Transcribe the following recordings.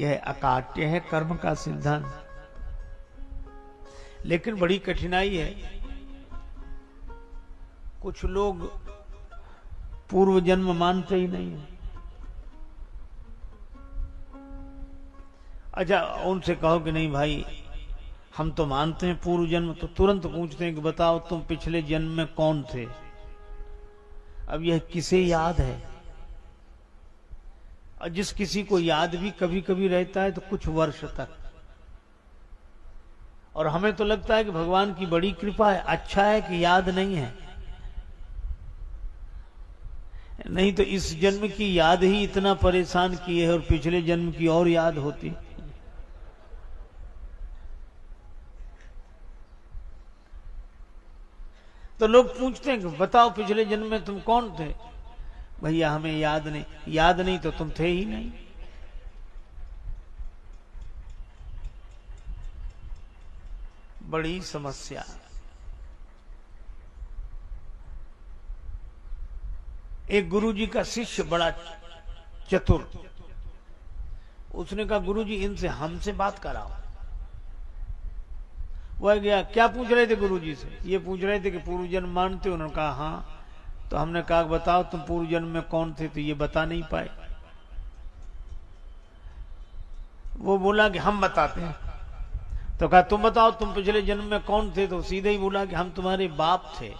यह अकाट्य है कर्म का सिद्धांत। लेकिन बड़ी कठिनाई है, कुछ लोग पूर्व जन्म मानते ही नहीं है। अच्छा, उनसे कहो कि नहीं भाई हम तो मानते हैं पूर्व जन्म, तो तुरंत पूछते हैं कि बताओ तुम पिछले जन्म में कौन थे। अब यह किसे याद है? और जिस किसी को याद भी कभी कभी रहता है तो कुछ वर्ष तक, और हमें तो लगता है कि भगवान की बड़ी कृपा है, अच्छा है कि याद नहीं है। नहीं तो इस जन्म की याद ही इतना परेशान किए है, और पिछले जन्म की और याद होती। तो लोग पूछते हैं कि बताओ पिछले जन्म में तुम कौन थे। भैया हमें याद नहीं। याद नहीं तो तुम थे ही नहीं। बड़ी समस्या। एक गुरुजी का शिष्य बड़ा चतुर, उसने कहा गुरुजी इनसे हमसे बात कराओ। वह गया, क्या पूछ रहे थे गुरुजी से? ये पूछ रहे थे कि पूर्व जन्म मानते हो? उन्होंने कहा हाँ। तो हमने कहा बताओ तुम पूर्व जन्म में कौन थे? तो ये बता नहीं पाए। वो बोला कि हम बताते हैं। तो कहा तुम बताओ तुम पिछले जन्म में कौन थे? तो सीधे ही बोला कि हम तुम्हारे बाप थे।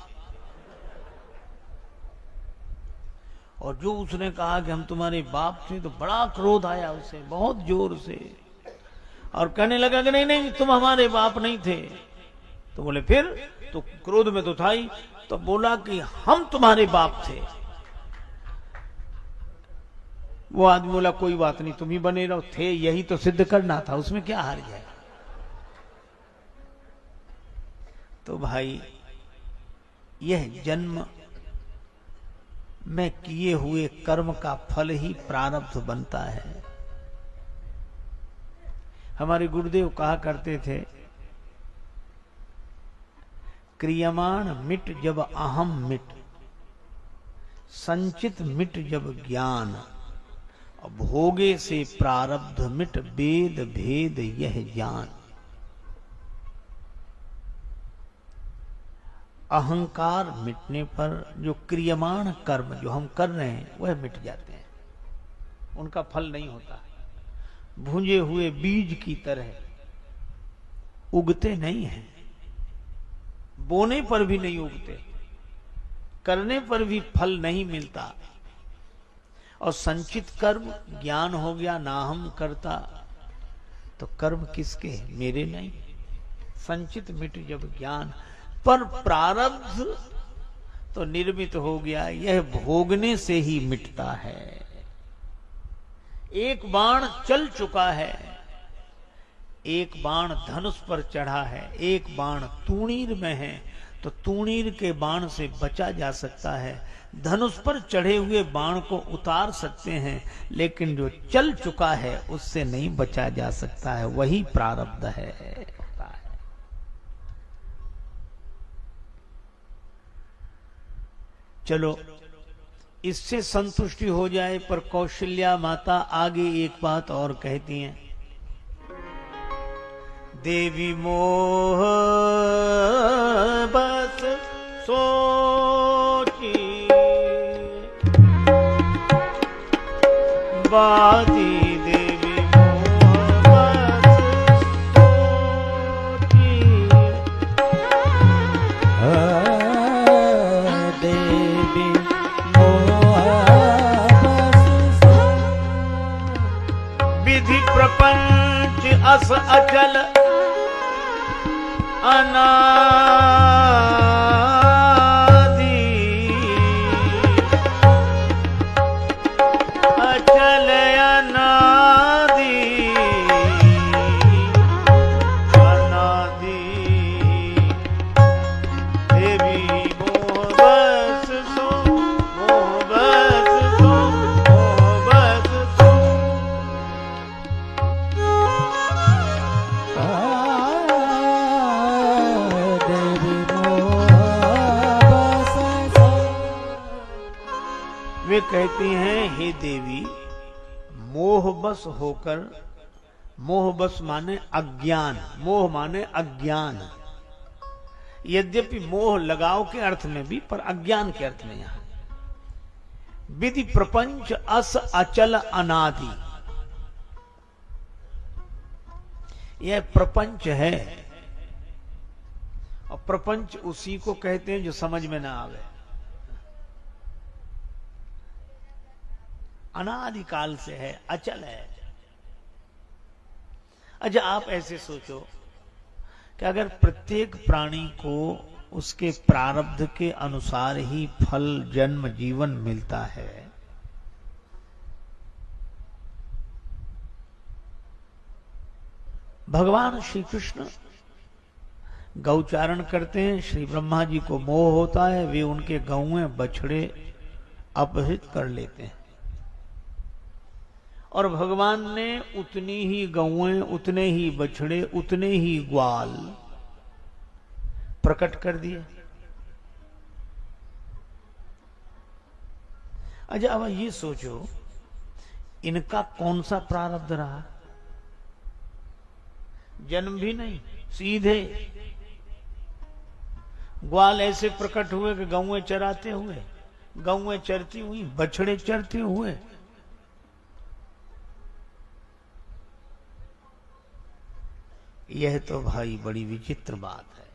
और जो उसने कहा कि हम तुम्हारे बाप थे तो बड़ा क्रोध आया उसे, बहुत जोर से, और कहने लगा कि नहीं नहीं तुम हमारे बाप नहीं थे। तो बोले फिर? तो क्रोध में तो था ही। तो बोला कि हम तुम्हारे बाप थे। वो आदमी बोला कोई बात नहीं, तुम ही बने रहो, थे यही तो सिद्ध करना था, उसमें क्या हार गया। तो भाई यह जन्म में किए हुए कर्म का फल ही प्रारब्ध बनता है। हमारे गुरुदेव कहा करते थे, क्रियमाण मिट जब अहम मिट, संचित मिट जब ज्ञान, भोगे से प्रारब्ध मिट, वेद भेद यह ज्ञान। अहंकार मिटने पर जो क्रियमाण कर्म जो हम कर रहे हैं वह मिट जाते हैं, उनका फल नहीं होता। भुंजे हुए बीज की तरह उगते नहीं हैं, बोने पर भी नहीं उगते, करने पर भी फल नहीं मिलता। और संचित कर्म ज्ञान हो गया, ना हम करता, तो कर्म किसके? मेरे नहीं। संचित मिट जब ज्ञान, पर प्रारब्ध तो निर्मित हो गया, यह भोगने से ही मिटता है। एक बाण चल चुका है, एक बाण धनुष पर चढ़ा है, एक बाण तूणीर में है, तो तूणीर के बाण से बचा जा सकता है। धनुष पर चढ़े हुए बाण को उतार सकते हैं, लेकिन जो चल चुका है उससे नहीं बचा जा सकता है, वही प्रारब्ध है। चलो इससे संतुष्टि हो जाए, पर कौशल्या माता आगे एक बात और कहती हैं। देवी मोह बस सोची बाती, देवी मोह बस सोची, देवी विधि प्रपंच अस अचल अनादि, अचल अनादि, अनादि, देवी मोह बस सो, मोह बस सो, मोह बस सो। वे कहती हैं, हे देवी, मोह बस होकर मोह बस माने अज्ञान, मोह माने अज्ञान। यद्यपि मोह लगाव के अर्थ में भी, पर अज्ञान के अर्थ में यहां। विधि प्रपंच अस अचल अनादि, यह प्रपंच है। और प्रपंच उसी को कहते हैं जो समझ में ना आवे। अनादिकाल से है, अचल है। अच्छा, आप ऐसे सोचो कि अगर प्रत्येक प्राणी को उसके प्रारब्ध के अनुसार ही फल, जन्म, जीवन मिलता है, भगवान श्री कृष्ण गौचारण करते हैं, श्री ब्रह्मा जी को मोह होता है, वे उनके गौएं बछड़े अपहृत कर लेते हैं। और भगवान ने उतनी ही गौएं, उतने ही बछड़े, उतने ही ग्वाल प्रकट कर दिए। अच्छा, अब ये सोचो, इनका कौन सा प्रारब्ध रहा? जन्म भी नहीं, सीधे ग्वाल ऐसे प्रकट हुए कि गौएं चराते हुए, गौएं चरती हुई, बछड़े चरते हुए। यह तो भाई बड़ी विचित्र बात है।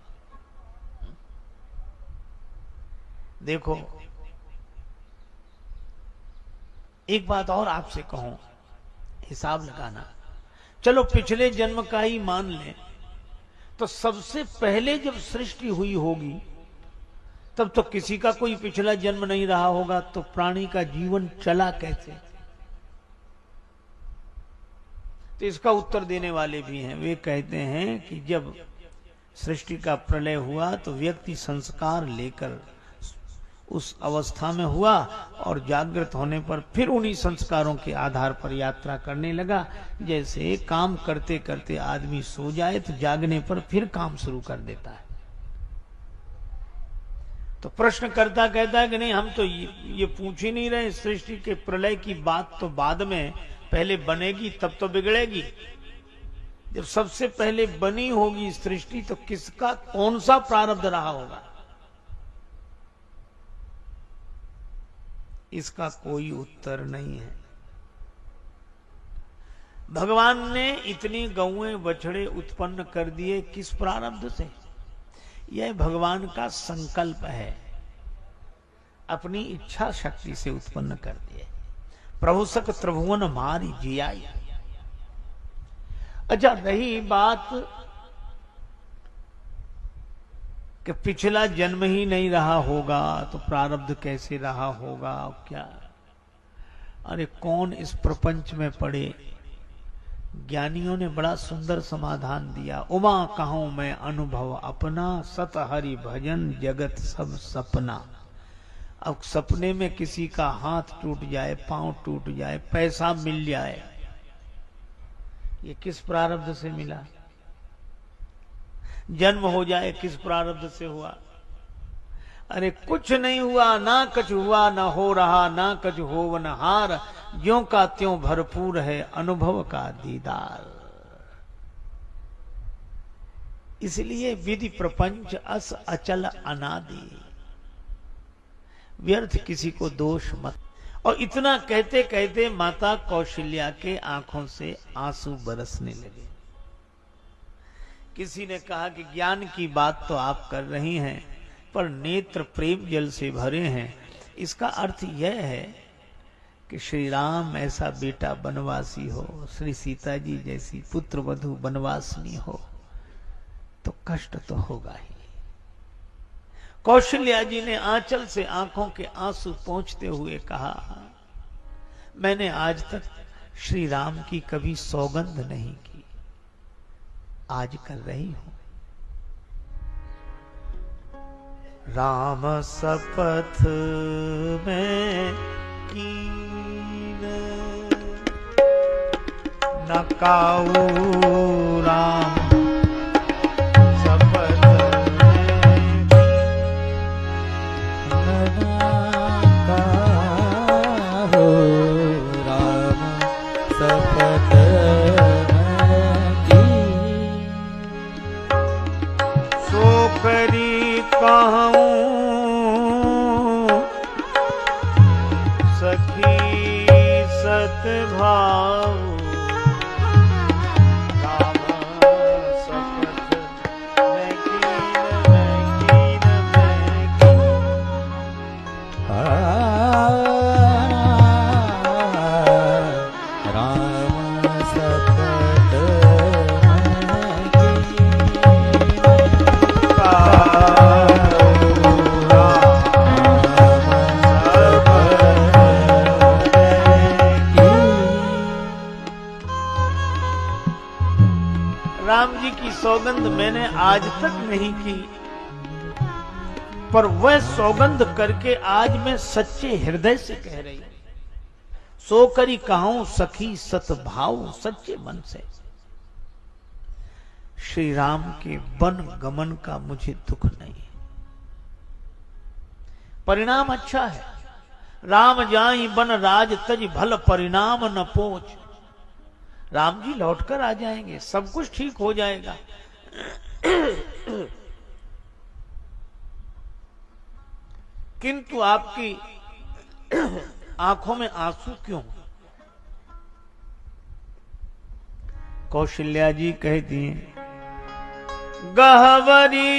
देखो, एक बात और आपसे कहूं, हिसाब लगाना। चलो पिछले जन्म का ही मान लें, तो सबसे पहले जब सृष्टि हुई होगी तब तो किसी का कोई पिछला जन्म नहीं रहा होगा, तो प्राणी का जीवन चला कैसे? तो इसका उत्तर देने वाले भी हैं। वे कहते हैं कि जब सृष्टि का प्रलय हुआ तो व्यक्ति संस्कार लेकर उस अवस्था में हुआ, और जागृत होने पर फिर उन्हीं संस्कारों के आधार पर यात्रा करने लगा। जैसे काम करते करते आदमी सो जाए तो जागने पर फिर काम शुरू कर देता है। तो प्रश्नकर्ता कहता है कि नहीं, हम तो ये पूछ ही नहीं रहे, सृष्टि के प्रलय की बात तो बाद में, पहले बनेगी तब तो बिगड़ेगी। जब सबसे पहले बनी होगी सृष्टि तो किसका कौन सा प्रारब्ध रहा होगा? इसका कोई उत्तर नहीं है। भगवान ने इतनी गौएं बछड़े उत्पन्न कर दिए किस प्रारब्ध से? यह भगवान का संकल्प है, अपनी इच्छा शक्ति से उत्पन्न कर दिए। प्रभु सक त्रिभुवन मारी जियाई। अच्छा, रही बात कि पिछला जन्म ही नहीं रहा होगा तो प्रारब्ध कैसे रहा होगा? क्या, अरे कौन इस प्रपंच में पड़े? ज्ञानियों ने बड़ा सुंदर समाधान दिया। उमा कहूं मैं अनुभव अपना, सत हरि भजन जगत सब सपना। अब सपने में किसी का हाथ टूट जाए, पांव टूट जाए, पैसा मिल जाए, ये किस प्रारब्ध से मिला? जन्म हो जाए, किस प्रारब्ध से हुआ? अरे कुछ नहीं हुआ, ना कुछ हुआ, ना हो रहा, ना कुछ होवन हार। ज्यों का त्यों भरपूर है अनुभव का दीदार। इसलिए विधि प्रपंच अस अचल अनादि, व्यर्थ किसी को दोष मत। और इतना कहते कहते माता कौशल्या के आंखों से आंसू बरसने लगे। किसी ने कहा कि ज्ञान की बात तो आप कर रही हैं, पर नेत्र प्रेम जल से भरे हैं। इसका अर्थ यह है कि श्री राम ऐसा बेटा बनवासी हो, श्री सीता जी जैसी पुत्र वधु बनवासनी हो, तो कष्ट तो होगा ही। कौशल्या जी ने आंचल से आंखों के आंसू पोंछते हुए कहा, मैंने आज तक श्री राम की कभी सौगंध नहीं की, आज कर रही हूं। राम शपथ में कीन न काऊ, राम शपथ में न काऊ, राम शपथ में राम जी की सौगंध मैंने आज तक नहीं की, पर वह सौगंध करके आज मैं सच्चे हृदय से कह रही हूं। सो करी कहूं सखी सतभाव, सच्चे मन से। श्री राम के वन गमन का मुझे दुख नहीं है, परिणाम अच्छा है। राम जाई बन राज तज भल परिणाम न पोच। राम जी लौटकर आ जाएंगे, सब कुछ ठीक हो जाएगा। किंतु आपकी आंखों में आंसू क्यों? कौशल्या जी कहती हैं, गहवरी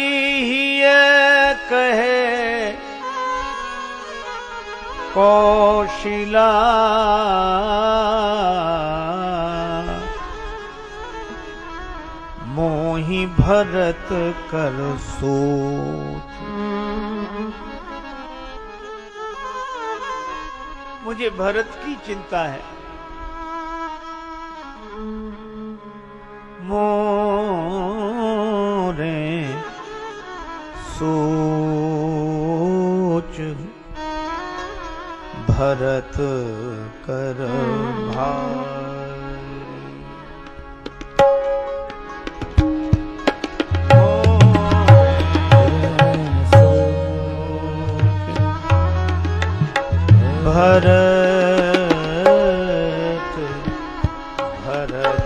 ही कहे कौशिला मोहि भरत कर सोच। मुझे भरत की चिंता है। मोरे सोच भरत कर भाई। भरत भरत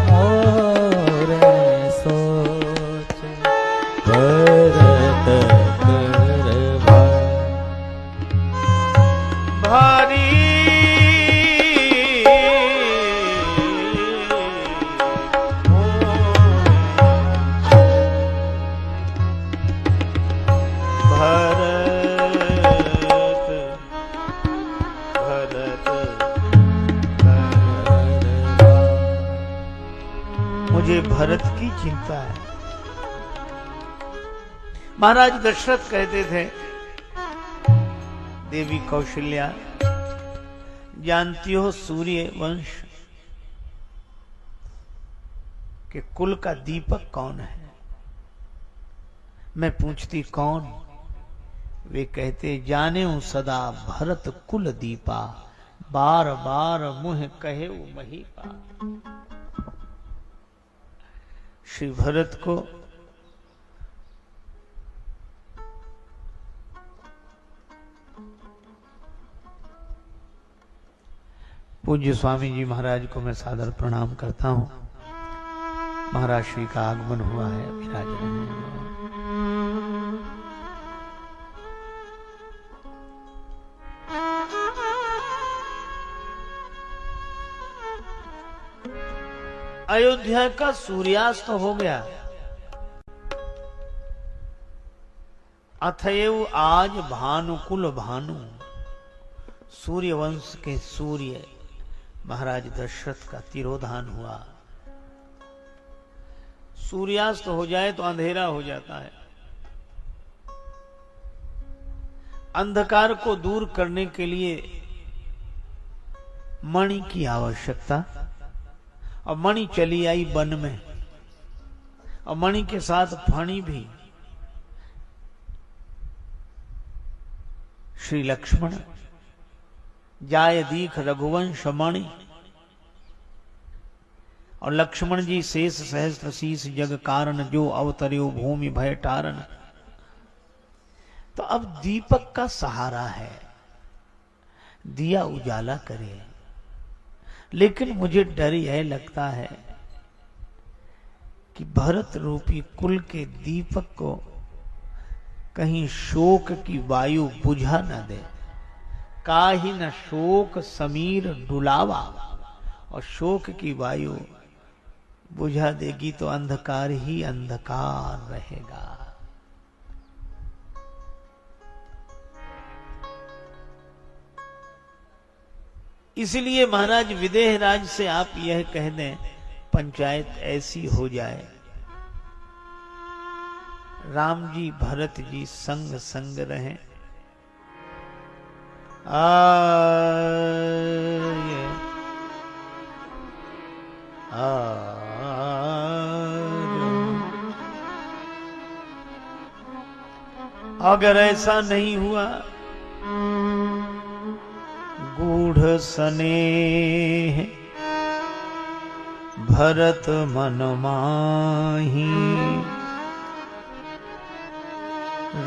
मोरे सोच भरत कर भारी। मुझे भरत की चिंता है। महाराज दशरथ कहते थे, देवी कौशल्या जानती हो सूर्य वंश के कुल का दीपक कौन है? मैं पूछती कौन? वे कहते जाने हूं सदा भरत कुल दीपा, बार बार मुह कहे वो महीपा। श्री भरत को पूज्य स्वामी जी महाराज को मैं सादर प्रणाम करता हूं। महाराज श्री का आगमन हुआ है, विराज रहे हैं। अयोध्या का सूर्यास्त हो गया। अथएव आज भानुकुल भानु, सूर्यवंश के सूर्य महाराज दशरथ का तिरोधान हुआ। सूर्यास्त हो जाए तो अंधेरा हो जाता है। अंधकार को दूर करने के लिए मणि की आवश्यकता, और मणि चली आई वन में, और मणि के साथ फणी भी। श्री लक्ष्मण जाय दीख रघुवंश मणि, और लक्ष्मण जी शेष सहस्त्र शीस जग कारण, जो अवतर्यो भूमि भय टारन। तो अब दीपक का सहारा है, दिया उजाला करे। लेकिन मुझे डर यह लगता है कि भरत रूपी कुल के दीपक को कहीं शोक की वायु बुझा न दे। काहि न शोक समीर डुलावा, और शोक की वायु बुझा देगी तो अंधकार ही अंधकार रहेगा। इसलिए महाराज विदेहराज से आप यह कह दें, पंचायत ऐसी हो जाए, राम जी भरत जी संग संग रहें। अगर ऐसा नहीं हुआ, गूढ़ स्नेह भरत मन माही,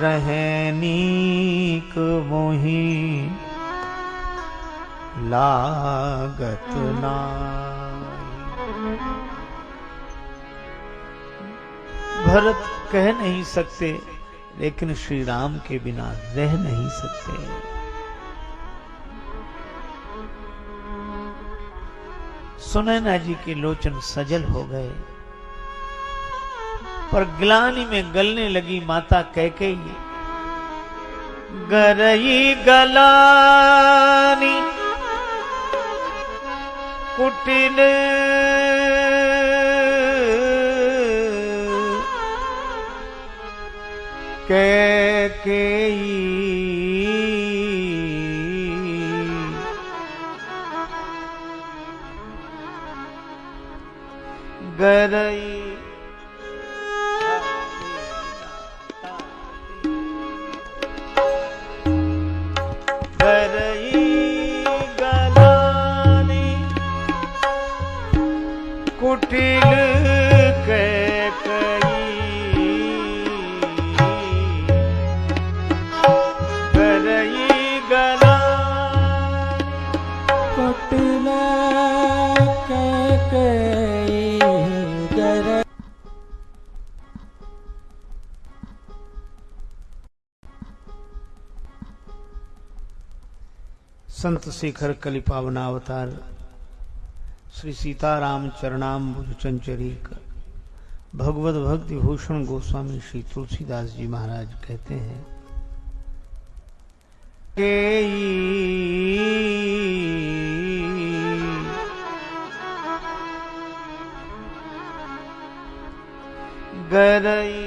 रहनीक मोही लागत नाई। भरत कह नहीं सकते, लेकिन श्री राम के बिना रह नहीं सकते। सुनैना जी के लोचन सजल हो गए, पर ग्लानि में गलने लगी माता कैकेयी। गरई गलानी कुटिल कैकेयी, गरई कुटिल कैकेयी, गरई गलानी कुटिल कैकेयी, गरई। संत शेखर कलिपावनावतार श्री सीताराम चरणाम्बुज चंचरीक भगवत भक्ति भूषण गोस्वामी श्री तुलसीदास जी महाराज कहते हैं, गरई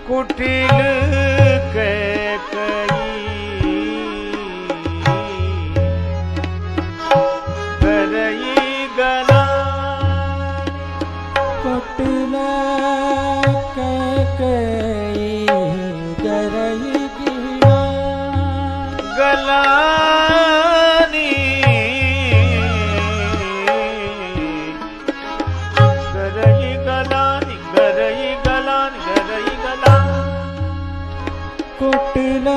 कुटिल कैकेयी, गरई गलानी कुटिल कैकेयी, गरई गलानी, गरई गलानी, गरई गलानी, गरई गलानी, कुटिल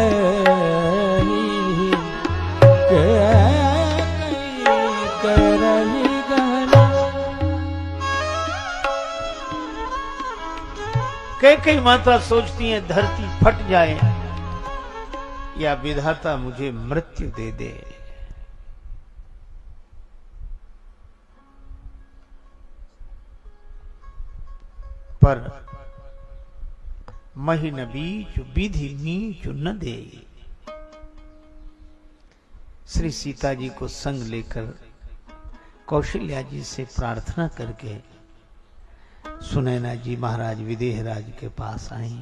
कैकेयी, गरई गलानी। कैकेयी माता सोचती है धरती फट जाए या विधाता मुझे मृत्यु दे दे। पर महीन बीच विधि नीच न दे। श्री सीता जी को संग लेकर कौशल्या जी से प्रार्थना करके सुनैना जी महाराज विदेहराज के पास आई।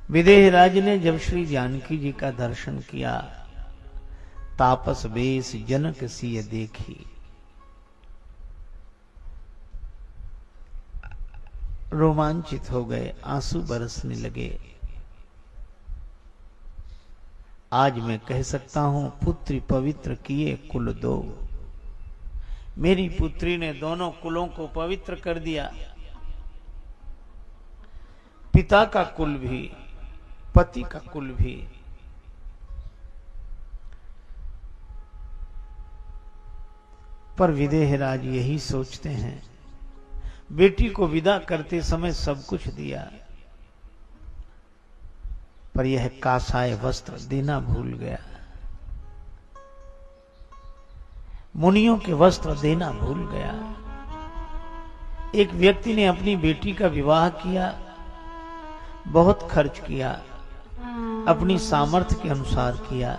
विदेहराज ने जब श्री जानकी जी का दर्शन किया, तापस बेस जनक सिय देखी, रोमांचित हो गए, आंसू बरसने लगे। आज मैं कह सकता हूं, पुत्री पवित्र किए कुल दो। मेरी पुत्री ने दोनों कुलों को पवित्र कर दिया, पिता का कुल भी, पति का कुल भी। पर विदेहराज यही सोचते हैं, बेटी को विदा करते समय सब कुछ दिया, पर यह कासाय वस्त्र देना भूल गया। मुनियों के वस्त्र देना भूल गया। एक व्यक्ति ने अपनी बेटी का विवाह किया, बहुत खर्च किया, अपनी सामर्थ्य के अनुसार किया।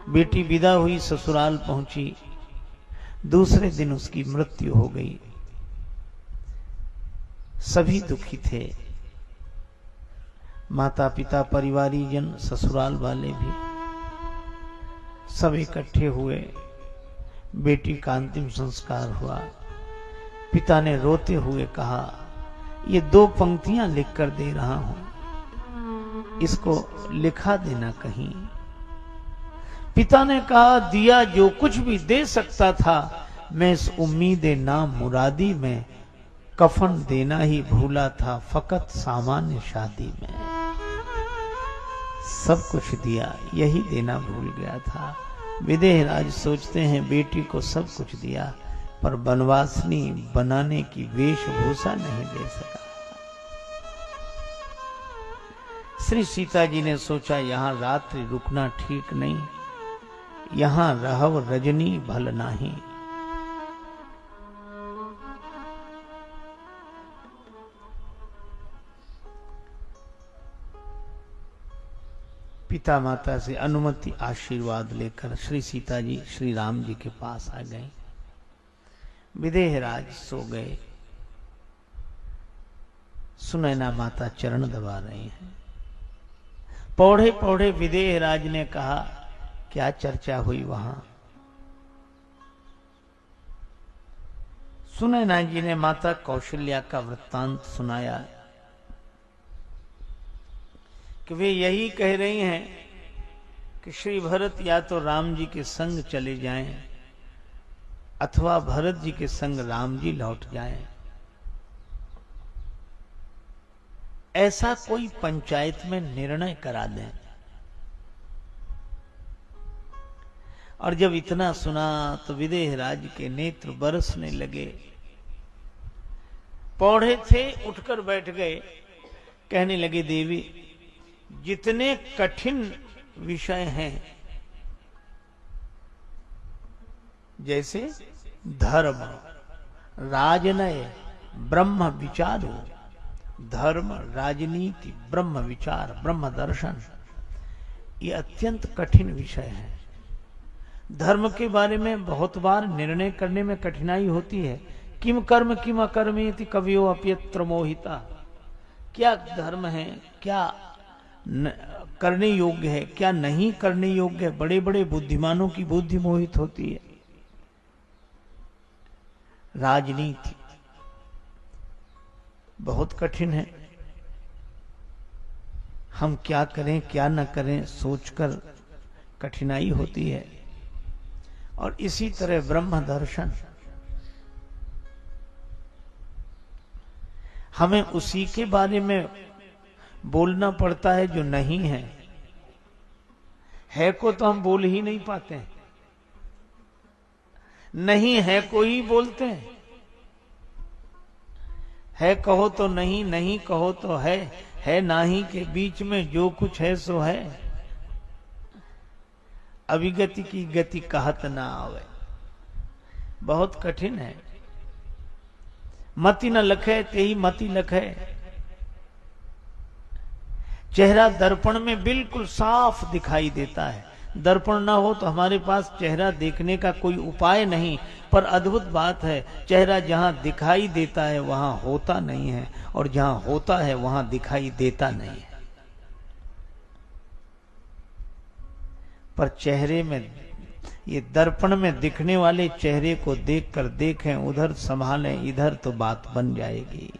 बेटी विदा हुई, ससुराल पहुंची, दूसरे दिन उसकी मृत्यु हो गई। सभी दुखी थे, माता पिता, परिवारीजन, ससुराल वाले भी सब इकट्ठे हुए। बेटी का अंतिम संस्कार हुआ। पिता ने रोते हुए कहा, ये 2 पंक्तियां लिखकर दे रहा हूं, इसको लिखा देना कहीं। पिता ने कहा, दिया जो कुछ भी दे सकता था, मैं इस उम्मीद ना मुरादी में कफन देना ही भूला था, फकत सामान्य शादी में। सब कुछ दिया, यही देना भूल गया था। विदेहराज सोचते हैं बेटी को सब कुछ दिया, पर बनवासनी बनाने की वेशभूषा नहीं दे सका। श्री सीता जी ने सोचा, यहां रात्रि रुकना ठीक नहीं, यहां रहव रजनी भल नाही। पिता माता से अनुमति, आशीर्वाद लेकर श्री सीता जी श्री राम जी के पास आ गए। विदेहराज सो गए। सुनैना माता चरण दबा रही हैं। पौड़े पौड़े विदेहराज ने कहा, क्या चर्चा हुई वहां? सुनैना जी ने माता कौशल्या का वृत्तांत सुनाया कि वे यही कह रही हैं कि श्री भरत या तो राम जी के संग चले जाएं अथवा भरत जी के संग राम जी लौट जाएं। ऐसा कोई पंचायत में निर्णय करा दें। और जब इतना सुना तो विदेहराज के नेत्र बरसने लगे। पौड़े थे, उठकर बैठ गए, कहने लगे, देवी जितने कठिन विषय हैं, जैसे धर्म, राजनय, ब्रह्म विचारो, धर्म, राजनीति, ब्रह्म विचार, ब्रह्म दर्शन, ये अत्यंत कठिन विषय है। धर्म के बारे में बहुत बार निर्णय करने में कठिनाई होती है। किम कर्म किम अकर्मेति कवियो अप्यत्र मोहिता। क्या धर्म है, क्या करने योग्य है, क्या नहीं करने योग्य है। बड़े बड़े बुद्धिमानों की बुद्धि मोहित होती है। राजनीति बहुत कठिन है। हम क्या करें क्या न करें सोचकर कठिनाई होती है। और इसी तरह ब्रह्म दर्शन, हमें उसी के बारे में बोलना पड़ता है जो नहीं है। है को तो हम बोल ही नहीं पाते हैं, नहीं है को ही बोलते हैं। है कहो तो नहीं, नहीं कहो तो है नाही के बीच में जो कुछ है सो है। अभिगति की गति कहत ना आवे, बहुत कठिन है। मति न लखे तेही मति लखे। चेहरा दर्पण में बिल्कुल साफ दिखाई देता है। दर्पण ना हो तो हमारे पास चेहरा देखने का कोई उपाय नहीं। पर अद्भुत बात है, चेहरा जहां दिखाई देता है वहां होता नहीं है, और जहां होता है वहां दिखाई देता नहीं है। पर चेहरे में, ये दर्पण में दिखने वाले चेहरे को देखकर देखें, उधर संभालें, इधर तो बात बन जाएगी।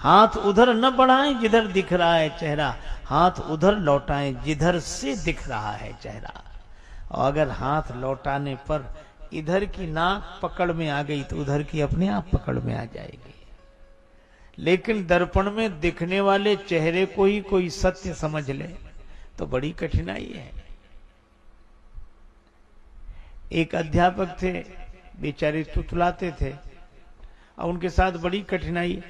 हाथ उधर न बढ़ाएं जिधर दिख रहा है चेहरा, हाथ उधर लौटाएं जिधर से दिख रहा है चेहरा। और अगर हाथ लौटाने पर इधर की नाक पकड़ में आ गई तो उधर की अपने आप पकड़ में आ जाएगी। लेकिन दर्पण में दिखने वाले चेहरे को ही कोई सत्य समझ ले तो बड़ी कठिनाई है। एक अध्यापक थे, बेचारे तुतलाते थे और उनके साथ बड़ी कठिनाई।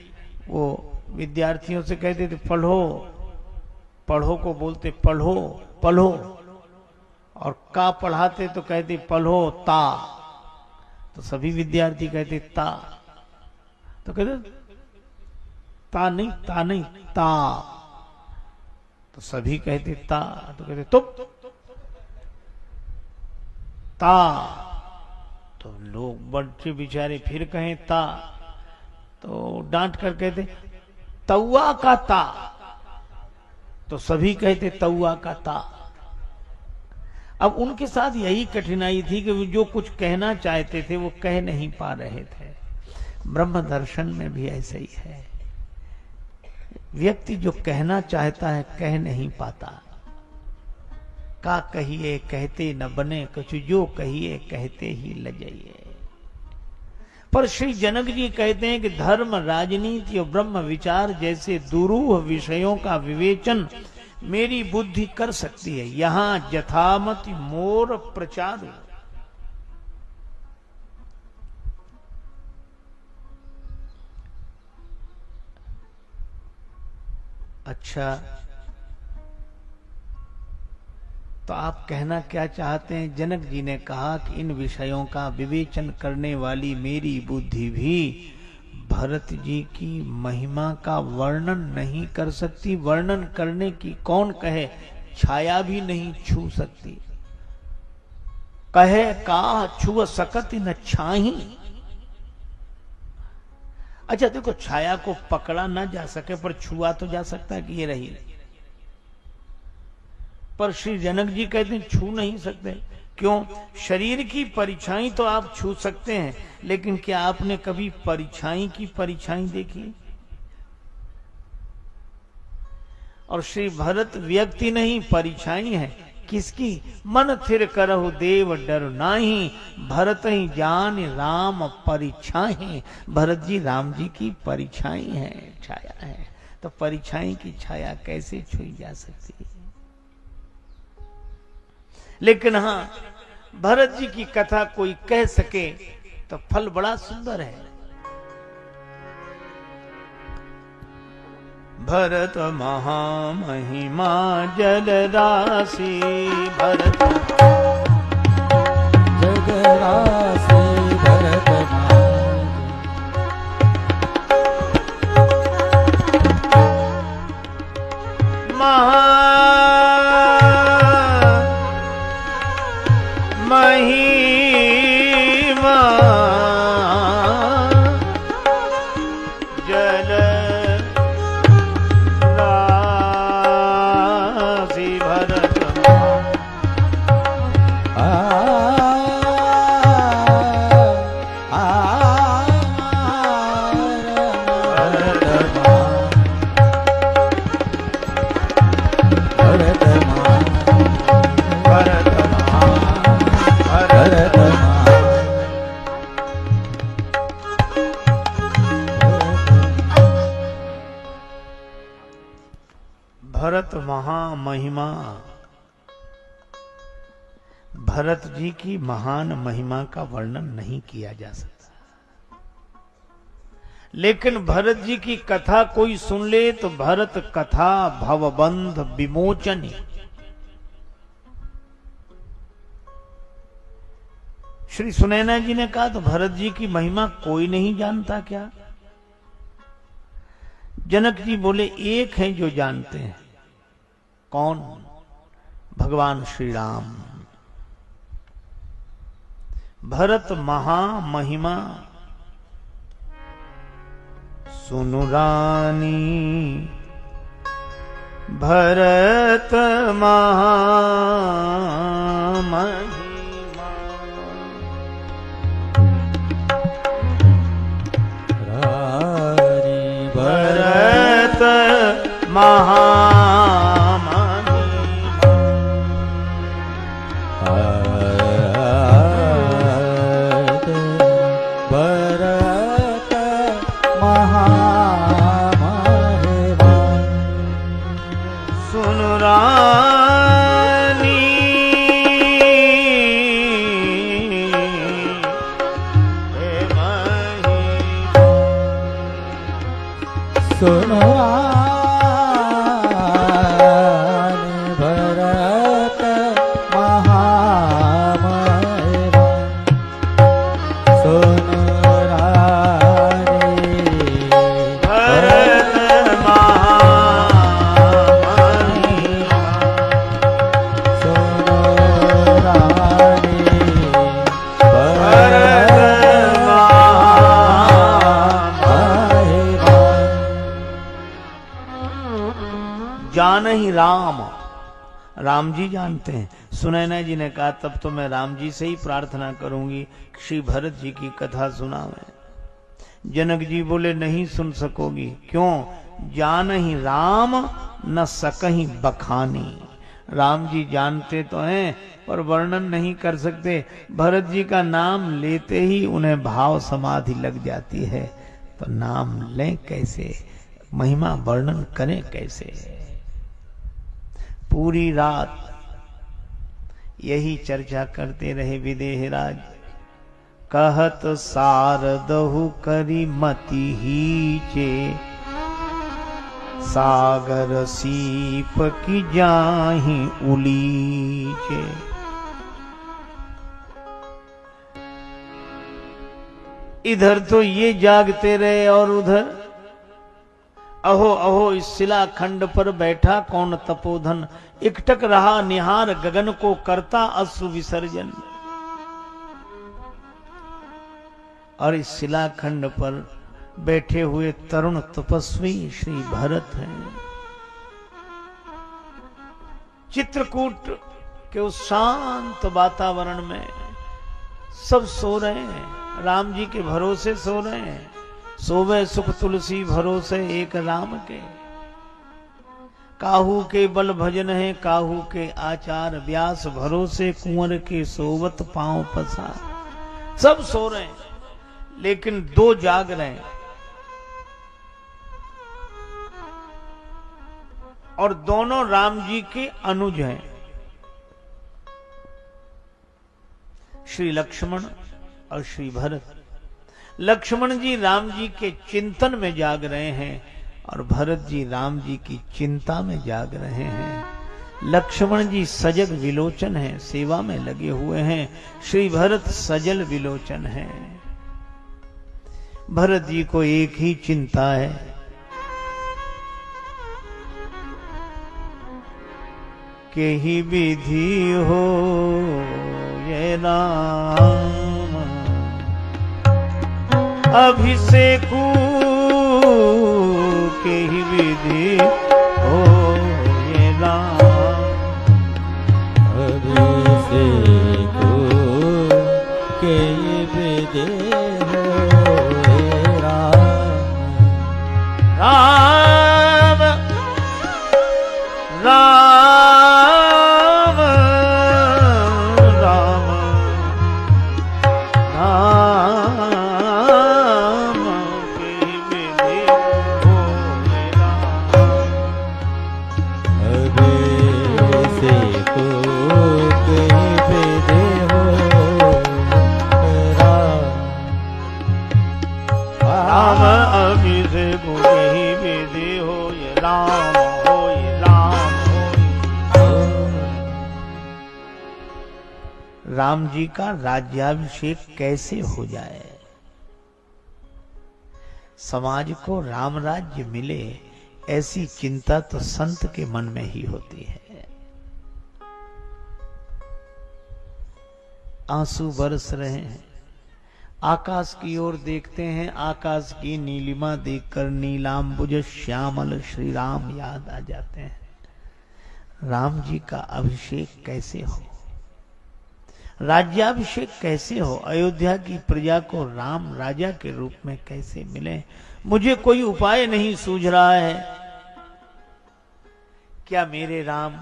वो विद्यार्थियों से कहते थे पढ़ो, पढ़ो को बोलते पढ़ो पढ़ो, और का पढ़ाते तो कहते पढ़ो ता, तो सभी विद्यार्थी कहते ता, तो कहते ता नहीं ता, तो सभी कहते ता, तो कहते तुप ता, तो लोग बच्चे बेचारे फिर कहें ता, तो डांट कर कहते तौआ का ता, तो सभी कहते तौआ का ता। अब उनके साथ यही कठिनाई थी कि वो जो कुछ कहना चाहते थे वो कह नहीं पा रहे थे। ब्रह्म दर्शन में भी ऐसे ही है, व्यक्ति जो कहना चाहता है कह नहीं पाता। का कहिए कहते न बने, कुछ जो कहिए कहते ही लजाइए। पर श्री जनक जी कहते हैं कि धर्म, राजनीति और ब्रह्म विचार जैसे दुरूह विषयों का विवेचन मेरी बुद्धि कर सकती है, यहां यथामति मोर प्रचार। अच्छा, तो आप कहना क्या चाहते हैं? जनक जी ने कहा कि इन विषयों का विवेचन करने वाली मेरी बुद्धि भी भरत जी की महिमा का वर्णन नहीं कर सकती। वर्णन करने की कौन कहे, छाया भी नहीं छू सकती। कहे का छुअ सकत न छाही। अच्छा देखो, छाया को पकड़ा ना जा सके पर छुआ तो जा सकता है कि ये रही, पर श्री जनक जी कहते हैं छू नहीं सकते। क्यों? शरीर की परछाई तो आप छू सकते हैं, लेकिन क्या आपने कभी परछाई की परछाई देखी? और श्री भरत व्यक्ति नहीं, परछाई है। किसकी? मन थिर करहु देव डर नाही, भरत ही जान राम परिछाई। भरत जी राम जी की परछाई है, छाया है, तो परछाई की छाया कैसे छुई जा सकती है? लेकिन हां, भरत जी की कथा कोई कह सके तो फल बड़ा सुंदर है। भरत महामहिमा जल राशि, भरत जग राशि, भरत महा महिमा जल राशि, भरत भरत महामहिमा। भरत जी की महान महिमा का वर्णन नहीं किया जा सकता, लेकिन भरत जी की कथा कोई सुन ले तो भरत कथा भवबंध विमोचन। श्री सुनैना जी ने कहा तो भरत जी की महिमा कोई नहीं जानता क्या? जनक जी बोले एक है जो जानते हैं। कौन? भगवान श्री राम। भरत महामहिमा सुनु रानी, भरत महामहिमा। भरत महामहिमा, भरत महामहिमा। सुन रानी, हे महिमा। सुन रानी, भरत महा ही राम, राम जी जानते हैं। सुनैना जी ने कहा तब तो मैं राम जी से ही प्रार्थना करूंगी श्री भरत जी की कथा सुनावे। जनक जी बोले नहीं सुन सकोगी। क्यों? जान ही राम न सकहीं बखानी। राम जी जानते तो हैं पर वर्णन नहीं कर सकते। भरत जी का नाम लेते ही उन्हें भाव समाधि लग जाती है, तो नाम लें कैसे, महिमा वर्णन करें कैसे। पूरी रात यही चर्चा करते रहे विदेहराज। कहत सारदहु करी मति हीचे, सागर सीप की जाहि उलीचे। इधर तो ये जागते रहे और उधर अहो अहो इस शिलाखंड पर बैठा कौन तपोधन, एकटक रहा निहार गगन को करता अश्रु विसर्जन। और इस शिलाखंड पर बैठे हुए तरुण तपस्वी श्री भरत हैं। चित्रकूट के उस शांत वातावरण में सब सो रहे हैं, राम जी के भरोसे सो रहे हैं। सोवे सुख तुलसी भरोसे एक राम के, काहू के बल भजन है काहू के आचार, व्यास भरोसे कुंवर के सोवत पांव पसार। सब सो रहे हैं लेकिन दो जाग रहे हैं, और दोनों राम जी के अनुज हैं, श्री लक्ष्मण और श्री भरत। लक्ष्मण जी राम जी के चिंतन में जाग रहे हैं और भरत जी राम जी की चिंता में जाग रहे हैं। लक्ष्मण जी सजग विलोचन हैं, सेवा में लगे हुए हैं। श्री भरत सजल विलोचन हैं। भरत जी को एक ही चिंता है, के ही विधि हो ये राम, अभिषेकु के ही विधि हो ये राम, अभिषेकु के ही विधि हो ये राम। राम राम राम जी का राज्याभिषेक कैसे हो जाए, समाज को राम राज्य मिले, ऐसी चिंता तो संत के मन में ही होती है। आंसू बरस रहे हैं, आकाश की ओर देखते हैं, आकाश की नीलिमा देखकर नीलांबुज श्यामल श्री राम याद आ जाते हैं। राम जी का अभिषेक कैसे हो, राज्याभिषेक कैसे हो, अयोध्या की प्रजा को राम राजा के रूप में कैसे मिले। मुझे कोई उपाय नहीं सूझ रहा है। क्या मेरे राम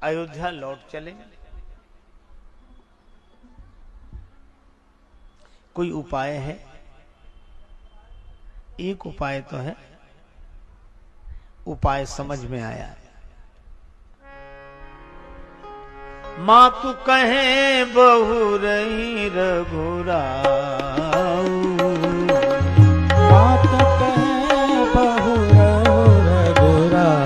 अयोध्या लौट चले? कोई उपाय है? एक उपाय तो है, उपाय समझ में आया। मातु कहे बहु रही रघुराऊ, मातु कहे बहु रघुराई।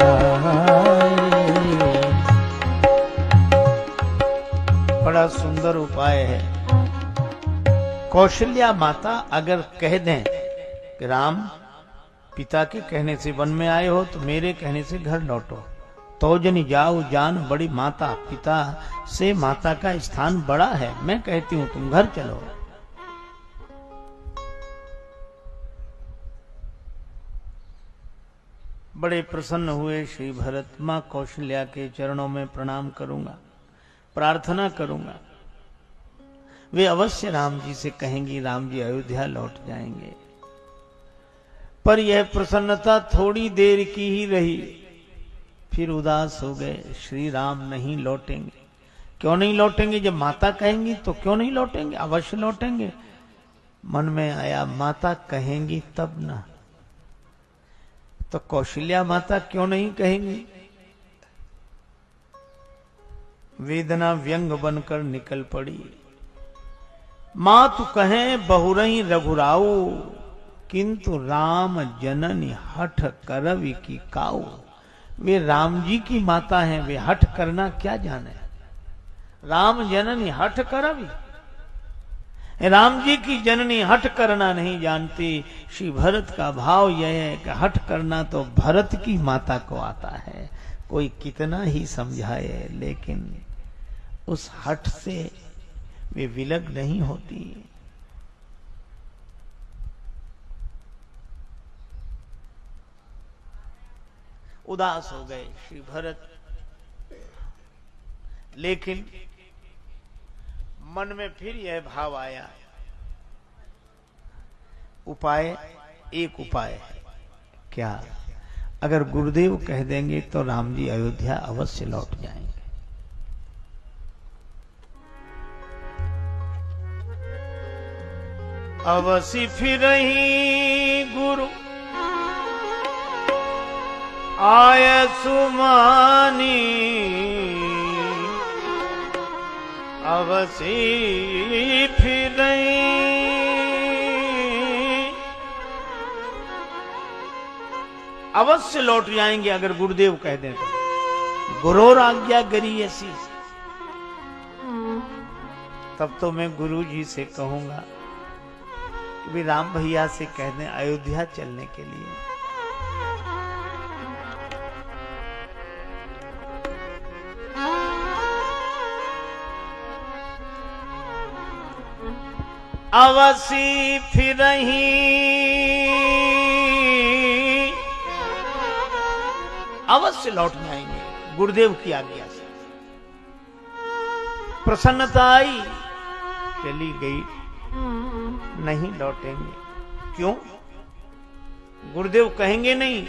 बड़ा सुंदर उपाय है। कौशल्या माता अगर कह दें कि राम पिता के कहने से वन में आए हो तो मेरे कहने से घर लौटो, तो जनी जाओ जान बड़ी माता, पिता से माता का स्थान बड़ा है, मैं कहती हूं तुम घर चलो। बड़े प्रसन्न हुए श्री भरत। मां कौशल्या के चरणों में प्रणाम करूंगा, प्रार्थना करूंगा। वे अवश्य राम जी से कहेंगी राम जी अयोध्या लौट जाएंगे। पर यह प्रसन्नता थोड़ी देर की ही रही, फिर उदास हो गए। श्री राम नहीं लौटेंगे। क्यों नहीं लौटेंगे? जब माता कहेंगी तो क्यों नहीं लौटेंगे? अवश्य लौटेंगे। मन में आया माता कहेंगी तब ना, तो कौशल्या माता क्यों नहीं कहेंगी? वेदना व्यंग बनकर निकल पड़ी। मां तू कहे बहुरही रघुराऊ, किंतु राम जननी हठ करवि की काऊ। वे राम जी की माता हैं, वे हठ करना क्या जाने। राम जननी हठ करवि, राम जी की जननी हठ करना नहीं जानती। श्री भरत का भाव यह है कि हठ करना तो भरत की माता को आता है। कोई कितना ही समझाए, लेकिन उस हठ से वे विलग नहीं होती। उदास हो गए श्री भरत, लेकिन मन में फिर यह भाव आया, उपाय एक उपाय है। क्या? अगर गुरुदेव कह देंगे तो राम जी अयोध्या अवश्य लौट जाएंगे। अवश्य फिर ही गुरु आय सुमानी, अवश्य फिर अवश्य लौट जाएंगे अगर गुरुदेव कह दें तो। गुरोर आज्ञा गरी ऐसी, तब तो मैं गुरु जी से कहूंगा कि भी राम भैया से कह दें अयोध्या चलने के लिए। अवश्य फिर अवश्य लौट जाएंगे गुरुदेव की आज्ञा से। प्रसन्नता आई, चली गई, नहीं लौटेंगे। क्यों? गुरुदेव कहेंगे नहीं,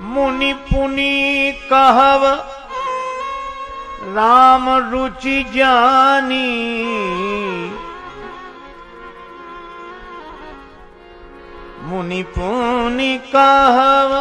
मुनि पुनि कहव राम रुचि जानी, मुनि पुनि कहव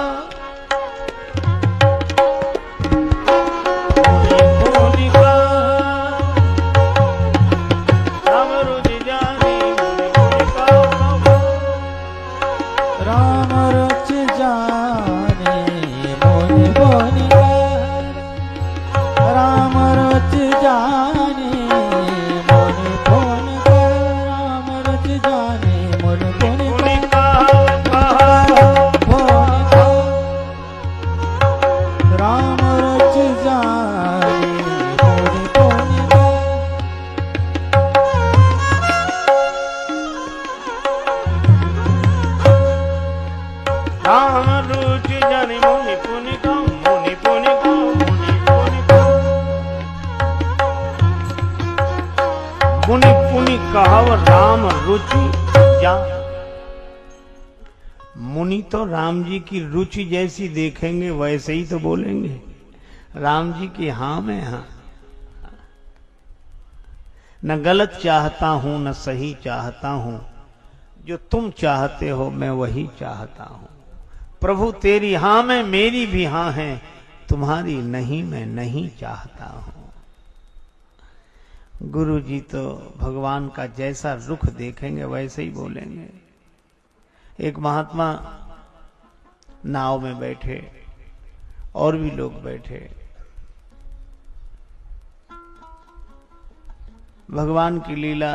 राम रुचि जा। मुनि तो राम जी की रुचि जैसी देखेंगे वैसे ही तो बोलेंगे। राम जी की हाँ में हाँ, न गलत चाहता हूं न सही चाहता हूं, जो तुम चाहते हो मैं वही चाहता हूं। प्रभु तेरी हाँ में मेरी भी हाँ है, तुम्हारी नहीं मैं नहीं चाहता हूं। गुरु जी तो भगवान का जैसा रुख देखेंगे वैसे ही बोलेंगे। एक महात्मा नाव में बैठे, और भी लोग बैठे, भगवान की लीला,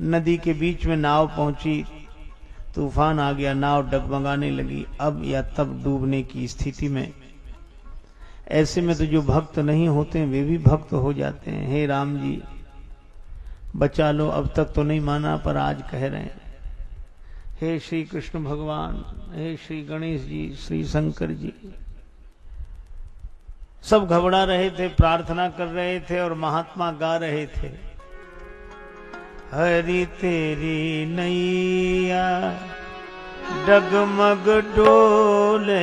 नदी के बीच में नाव पहुंची, तूफान आ गया, नाव डगमगाने लगी। अब या तब डूबने की स्थिति में, ऐसे में तो जो भक्त नहीं होते वे भी भक्त हो जाते हैं। हे राम जी बचा लो, अब तक तो नहीं माना पर आज कह रहे हैं। हे श्री कृष्ण भगवान, हे श्री गणेश जी, श्री शंकर जी, सब घबरा रहे थे, प्रार्थना कर रहे थे और महात्मा गा रहे थे, हरि तेरी नैया डगमग डोले,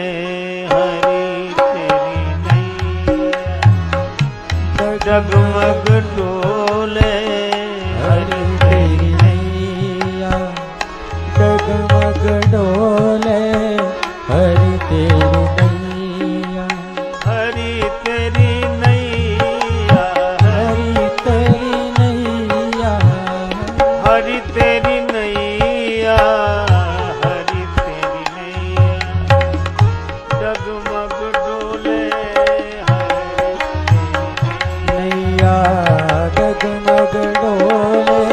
हरि तेरी नैया डगमग डोले, हरि तेरी नैया डगमग डोले, हरि तेरी नैया, हरि तेरी नैया, हरि तेरी नैया, हरि तेरी नैया, हरि तेरी नैया डगमग डोले, हरि नैया डगमग डोले,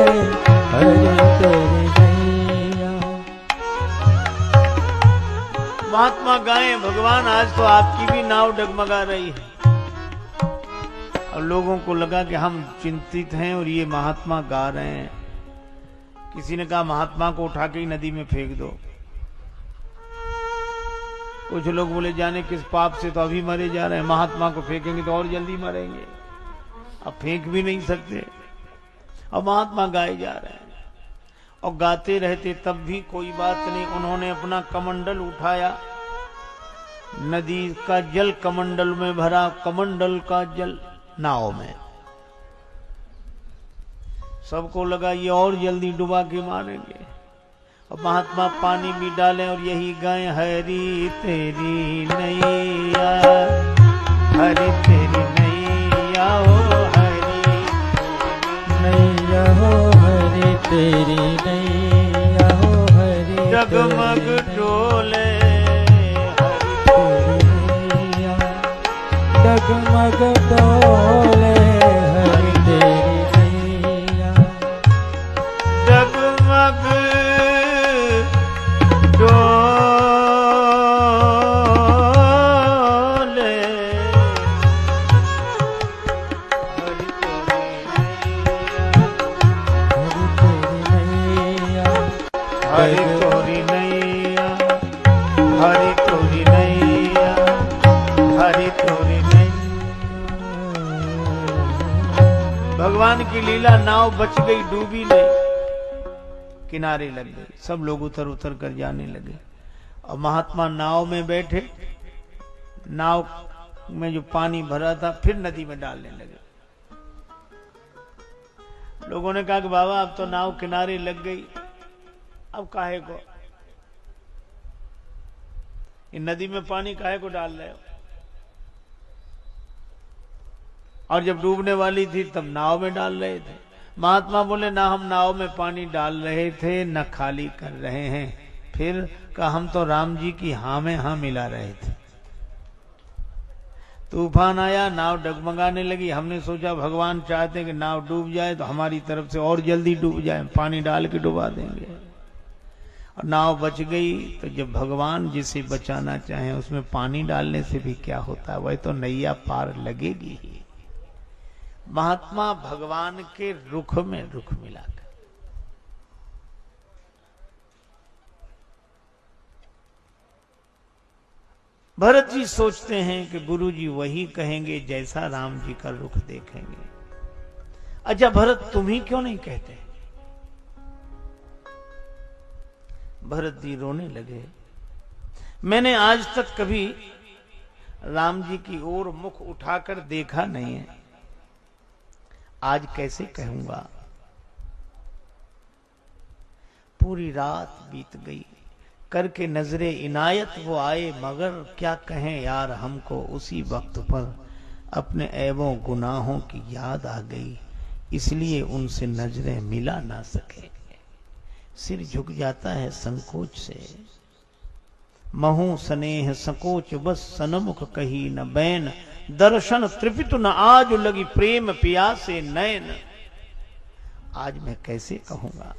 हरि तेरी नैया। महात्मा गाए, भगवान आज तो आपकी भी नाव डगमगा रही है। और लोगों को लगा कि हम चिंतित हैं और ये महात्मा गा रहे हैं। किसी ने कहा महात्मा को उठा के ही नदी में फेंक दो। कुछ लोग बोले जाने किस पाप से तो अभी मरे जा रहे हैं, महात्मा को फेंकेंगे तो और जल्दी मरेंगे, अब फेंक भी नहीं सकते। और महात्मा गाए जा रहे हैं और गाते रहते, तब भी कोई बात नहीं। उन्होंने अपना कमंडल उठाया, नदी का जल कमंडल में भरा, कमंडल का जल नाव में। सबको लगा ये और जल्दी डुबा के मारेंगे, और महात्मा पानी भी डालें और यही गाएं, हरि तेरी नैया, हरि तेरी नैया, ओ हरि नैया हो हरि तेरी नैया, हो हरि डगमग डोले, तेरी नैया डगमग डोले, हरि तेरी नैया, डगमग डोले, हरि तोरी नैया, हरि तोरी नैया, हरि तोरी नैया। भगवान की लीला, नाव बच गई, डूबी नहीं, किनारे लग गई। सब लोग उतर उतर कर जाने लगे और महात्मा नाव में बैठे, नाव में जो पानी भरा था फिर नदी में डालने लगे। लोगों ने कहा कि बाबा अब तो नाव किनारे लग गई, अब काहे को इन नदी में पानी काहे को डाल रहे हो? और जब डूबने वाली थी तब नाव में डाल रहे थे। महात्मा बोले ना हम नाव में पानी डाल रहे थे, न खाली कर रहे हैं। फिर कहा हम तो राम जी की हाँ में हाँ मिला रहे थे। तूफान आया, नाव डगमगाने लगी। हमने सोचा भगवान चाहते हैं कि नाव डूब जाए तो हमारी तरफ से और जल्दी डूब जाए, पानी डाल के डुबा देंगे। और नाव बच गई। तो जब भगवान जिसे बचाना चाहे उसमें पानी डालने से भी क्या होता है, वह तो नैया पार लगेगी ही। महात्मा भगवान के रुख में रुख मिलाकर भरत जी सोचते हैं कि गुरु जी वही कहेंगे जैसा राम जी का रुख देखेंगे। अच्छा भरत तुम ही क्यों नहीं कहते? भरत जी रोने लगे। मैंने आज तक कभी राम जी की ओर मुख उठाकर देखा नहीं है, आज कैसे कहूंगा। पूरी रात बीत गई, करके नजरे इनायत वो आए, मगर क्या कहें यार हमको। उसी वक्त पर अपने ऐबों गुनाहों की याद आ गई, इसलिए उनसे नजरें मिला ना सके। सिर झुक जाता है संकोच से, महू स्नेह संकोच बस सनमुख कही न बैन। दर्शन तृपित न आज लगी प्रेम प्यासे नैन। आज मैं कैसे कहूंगा।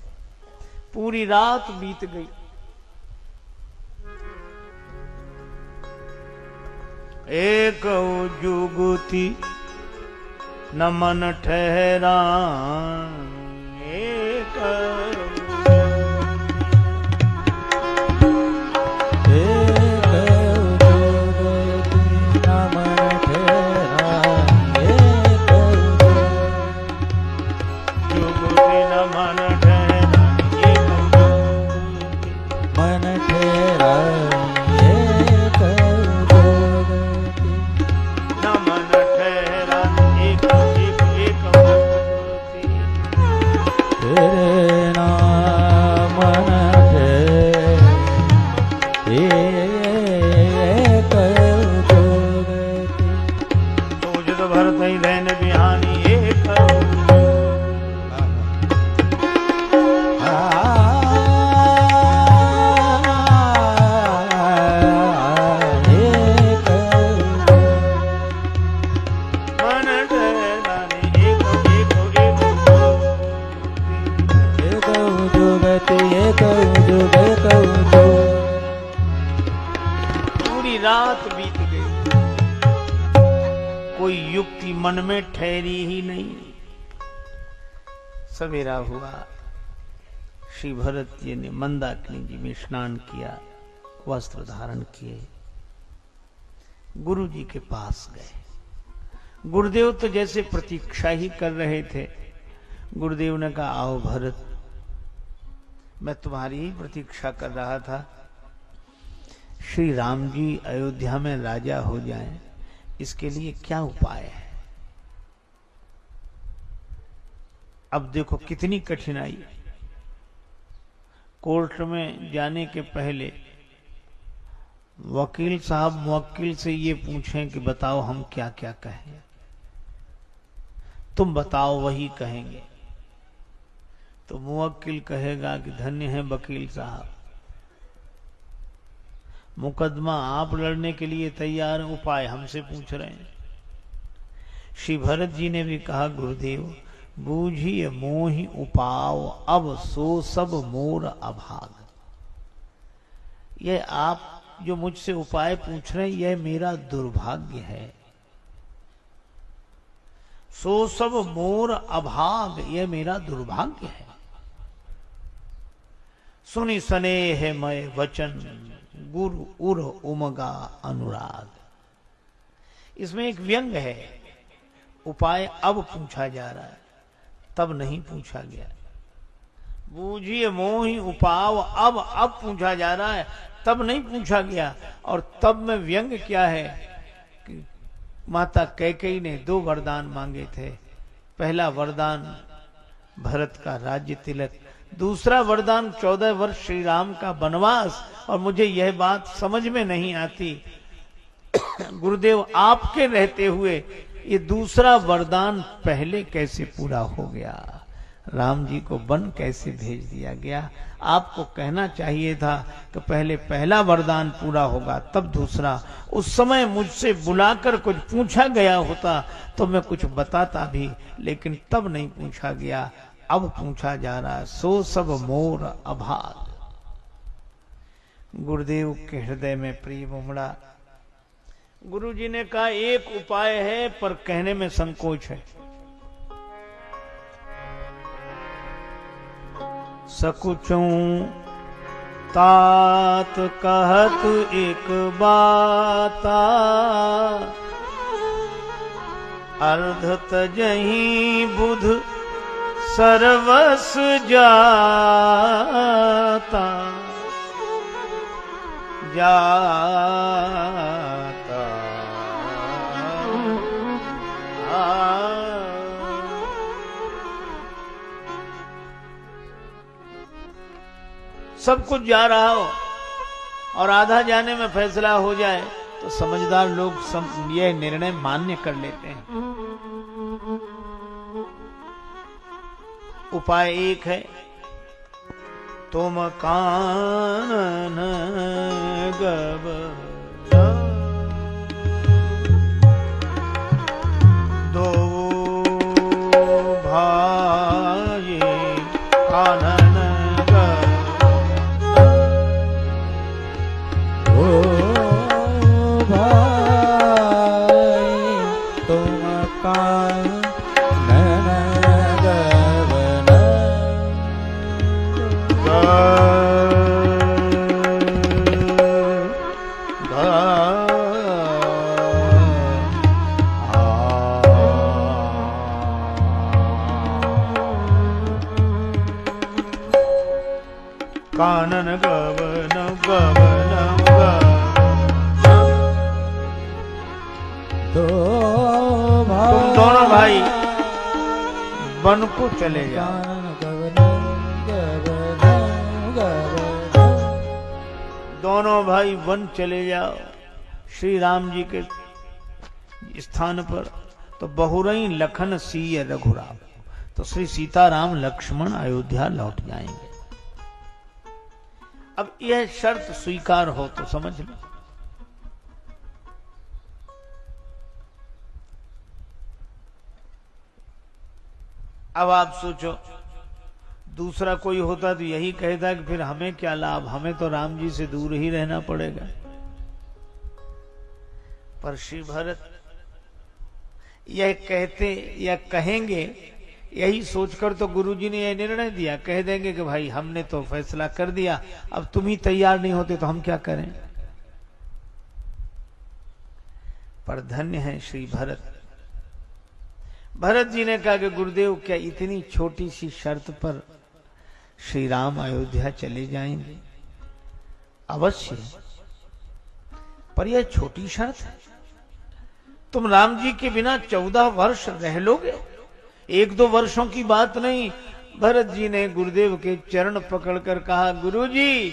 पूरी रात बीत गई। एक जुगुती न मन ठहरा, एक भरत धैन बिहानी एक पूरी रात बीत गई, कोई युक्ति मन में ठहरी ही नहीं। सवेरा हुआ, श्री भरत जी ने मंदाकिनी जी में स्नान किया, वस्त्र धारण किए, गुरु जी के पास गए। गुरुदेव तो जैसे प्रतीक्षा ही कर रहे थे। गुरुदेव ने कहा, आओ भरत, मैं तुम्हारी ही प्रतीक्षा कर रहा था। श्री राम जी अयोध्या में राजा हो जाएं, इसके लिए क्या उपाय है? अब देखो कितनी कठिनाई। कोर्ट में जाने के पहले वकील साहब मुवक्किल से ये पूछें कि बताओ हम क्या क्या कहें, तुम बताओ वही कहेंगे। तो मुवक्किल कहेगा कि धन्य है वकील साहब, मुकदमा आप लड़ने के लिए तैयार, उपाय हमसे पूछ रहे हैं। श्री भरत जी ने भी कहा, गुरुदेव बूझिए मोहि उपाव, अब सो सब मोर अभाग। यह आप जो मुझसे उपाय पूछ रहे हैं, यह मेरा दुर्भाग्य है। सो सब मोर अभाग, यह मेरा दुर्भाग्य है। सुनि स्नेह मय वचन, गुरु उर उमगा अनुराग। इसमें एक व्यंग है। उपाय अब पूछा जा रहा है, तब नहीं पूछा गया। बूझिए मोहि उपाव, अब पूछा जा रहा है, तब नहीं पूछा गया। और तब में व्यंग क्या है कि माता कैकेयी ने 2 वरदान मांगे थे। पहला वरदान भरत का राज्य तिलक, दूसरा वरदान 14 वर्ष श्री राम का वनवास। और मुझे यह बात समझ में नहीं आती, गुरुदेव आपके रहते हुए ये दूसरा वरदान पहले कैसे पूरा हो गया? राम जी को वन कैसे भेज दिया गया? आपको कहना चाहिए था कि पहले पहला वरदान पूरा होगा तब दूसरा। उस समय मुझसे बुलाकर कुछ पूछा गया होता तो मैं कुछ बताता भी, लेकिन तब नहीं पूछा गया, अब पूछा जा रहा है। सो सब मोर अभाग। गुरुदेव के हृदय में प्रेम उमड़ा। गुरु जी ने कहा, एक उपाय है पर कहने में संकोच है। सकुचों तात कहत एक बाता, अर्ध तजहि बुध सर्वस जाता। जाता सब कुछ जा रहा हो और आधा जाने में फैसला हो जाए तो समझदार लोग यह निर्णय मान्य कर लेते हैं। उपाय एक है, तुम कानन गवना, दो भाई कानन गवना, ओ भाई तुम कानन गवना, कानन गवन गवन तुम दोनों भाई वन को चले जाओ। दोनों भाई वन चले जाओ श्री राम जी के स्थान पर। तो बहुरई लखन सीय रघुराम, तो श्री सीताराम लक्ष्मण अयोध्या लौट जाएंगे। अब यह शर्त स्वीकार हो तो समझ लो। अब आप सोचो, दूसरा कोई होता तो यही कहता कि फिर हमें क्या लाभ, हमें तो राम जी से दूर ही रहना पड़ेगा। पर श्री भरत यह कहते या कहेंगे, यही सोचकर तो गुरुजी ने यह निर्णय दिया। कह देंगे कि भाई हमने तो फैसला कर दिया, अब तुम ही तैयार नहीं होते तो हम क्या करें। पर धन्य है श्री भरत। भरत जी ने कहा कि गुरुदेव क्या इतनी छोटी सी शर्त पर श्री राम अयोध्या चले जाएंगे? अवश्य, पर यह छोटी शर्त है। तुम राम जी के बिना 14 वर्ष रह लोगे, 1-2 वर्षों की बात नहीं। भरत जी ने गुरुदेव के चरण पकड़कर कहा, गुरुजी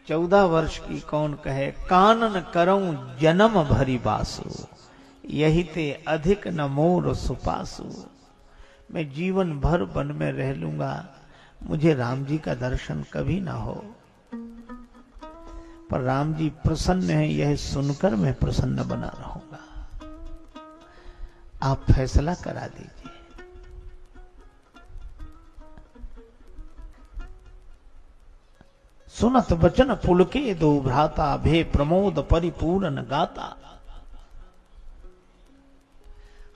14 वर्ष की कौन कहे, कानन करऊं जन्म भरी बासु, यही ते अधिक न मोर सुपासु। मैं जीवन भर वन में रह लूंगा, मुझे राम जी का दर्शन कभी ना हो। पर राम जी प्रसन्न हैं, यह सुनकर मैं प्रसन्न बना रहूंगा। आप फैसला करा दीजिए। सुनत वचन पुलके दो भ्राता, भे प्रमोद परिपूर्ण गाता।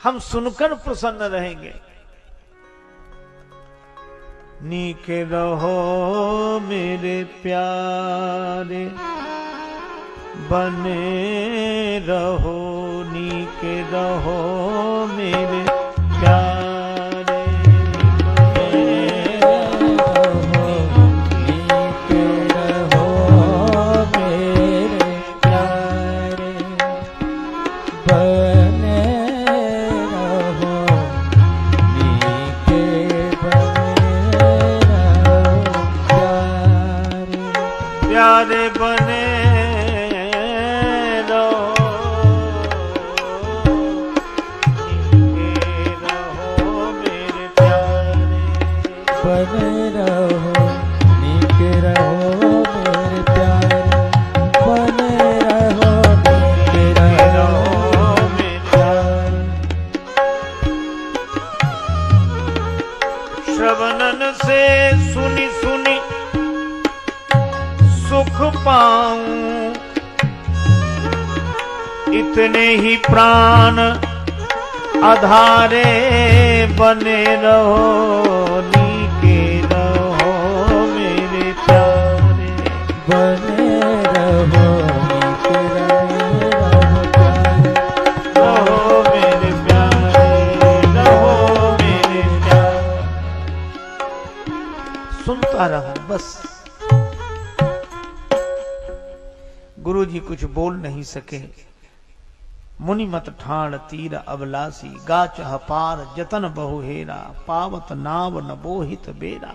हम सुनकर प्रसन्न रहेंगे। नीके रहो मेरे प्यारे, बने रहो नीके रहो मेरे प्यारे, बने रहो नीके रहो मेरे प्यारे, बने रहो नीके बने रहो प्यारे, प्यारे बने बने रहो नीके रहो मेरे प्यारे, बने रहो नीके रहो मेरे प्यारे। श्रवणन से सुनी सुनी सुख पाऊं, इतने ही प्राण आधारे बने रहो नीके रहो मेरे प्यारे, बने रहो नीके रहो प्यारे, रहो मेरे प्यारे, रहो मेरे प्यारे। सुनता रहो बस। गुरु जी कुछ बोल नहीं सके। मुनि मत ठाण तीर अबलासी, गाचह पार जतन बहु हेरा, पावत नाव न बोहित बेरा।